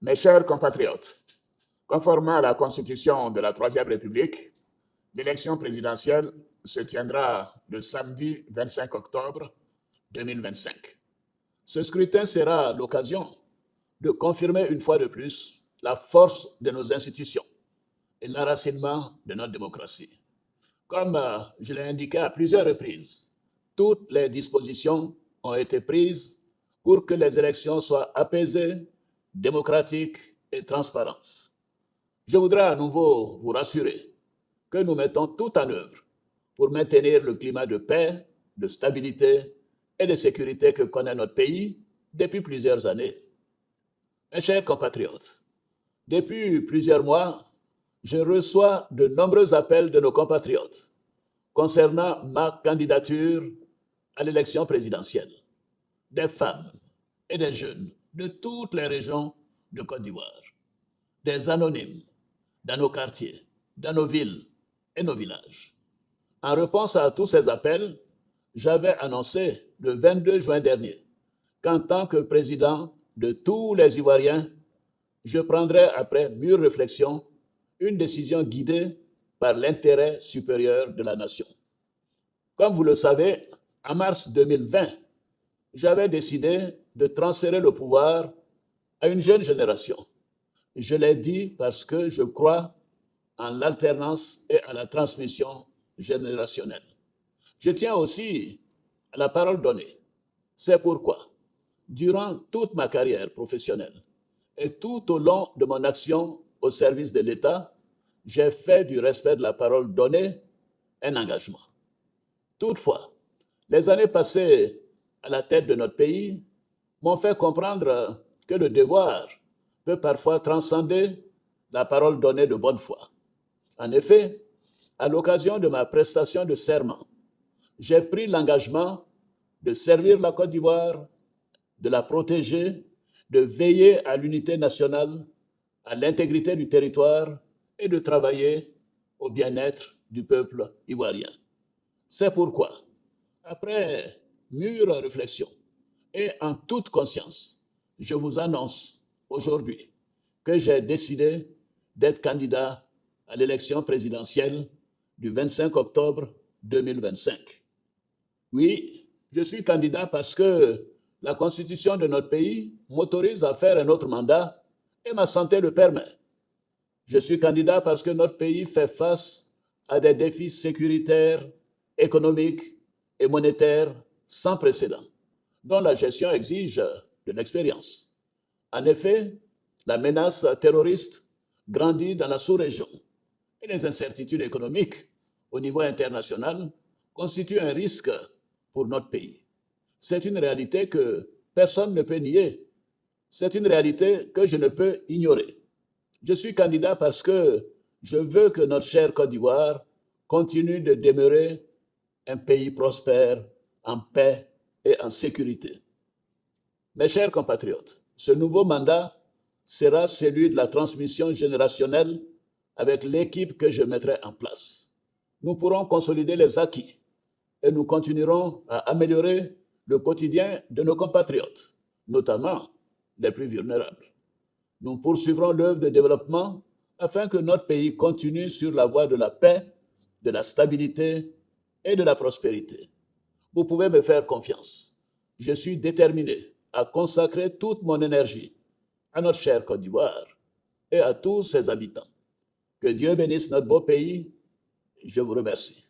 Mes chers compatriotes, conformément à la Constitution de la Troisième République, l'élection présidentielle se tiendra le samedi 25 octobre 2025. Ce scrutin sera l'occasion de confirmer une fois de plus la force de nos institutions et l'enracinement de notre démocratie. Comme je l'ai indiqué à plusieurs reprises, toutes les dispositions ont été prises pour que les élections soient apaisées, démocratiques et transparentes. Je voudrais à nouveau vous rassurer que nous mettons tout en œuvre pour maintenir le climat de paix, de stabilité et de sécurité que connaît notre pays depuis plusieurs années. Mes chers compatriotes, depuis plusieurs mois, je reçois de nombreux appels de nos compatriotes concernant ma candidature à l'élection présidentielle. Des femmes et des jeunes de toutes les régions de Côte d'Ivoire, des anonymes dans nos quartiers, dans nos villes et nos villages. En réponse à tous ces appels, j'avais annoncé le 22 juin dernier qu'en tant que président de tous les Ivoiriens, je prendrai après mûre réflexion une décision guidée par l'intérêt supérieur de la nation. Comme vous le savez, en mars 2020, j'avais décidé de transférer le pouvoir à une jeune génération. Je l'ai dit parce que je crois en l'alternance et à la transmission générationnelle. Je tiens aussi à la parole donnée. C'est pourquoi, durant toute ma carrière professionnelle et tout au long de mon action au service de l'État, j'ai fait du respect de la parole donnée un engagement. Toutefois, les années passées à la tête de notre pays m'ont fait comprendre que le devoir peut parfois transcender la parole donnée de bonne foi. En effet, à l'occasion de ma prestation de serment, j'ai pris l'engagement de servir la Côte d'Ivoire, de la protéger, de veiller à l'unité nationale, à l'intégrité du territoire et de travailler au bien-être du peuple ivoirien. C'est pourquoi, après mûre réflexion et en toute conscience, je vous annonce aujourd'hui que j'ai décidé d'être candidat à l'élection présidentielle du 25 octobre 2025. Oui, je suis candidat parce que la Constitution de notre pays m'autorise à faire un autre mandat et ma santé le permet. Je suis candidat parce que notre pays fait face à des défis sécuritaires, économiques et monétaires sans précédent, dont la gestion exige de l'expérience. En effet, la menace terroriste grandit dans la sous-région et les incertitudes économiques au niveau international constituent un risque pour notre pays. C'est une réalité que personne ne peut nier. C'est une réalité que je ne peux ignorer. Je suis candidat parce que je veux que notre chère Côte d'Ivoire continue de demeurer un pays prospère, en paix et en sécurité. Mes chers compatriotes, ce nouveau mandat sera celui de la transmission générationnelle avec l'équipe que je mettrai en place. Nous pourrons consolider les acquis et nous continuerons à améliorer le quotidien de nos compatriotes, notamment les plus vulnérables. Nous poursuivrons l'œuvre de développement afin que notre pays continue sur la voie de la paix, de la stabilité et de la prospérité. Vous pouvez me faire confiance. Je suis déterminé à consacrer toute mon énergie à notre chère Côte d'Ivoire et à tous ses habitants. Que Dieu bénisse notre beau pays. Je vous remercie.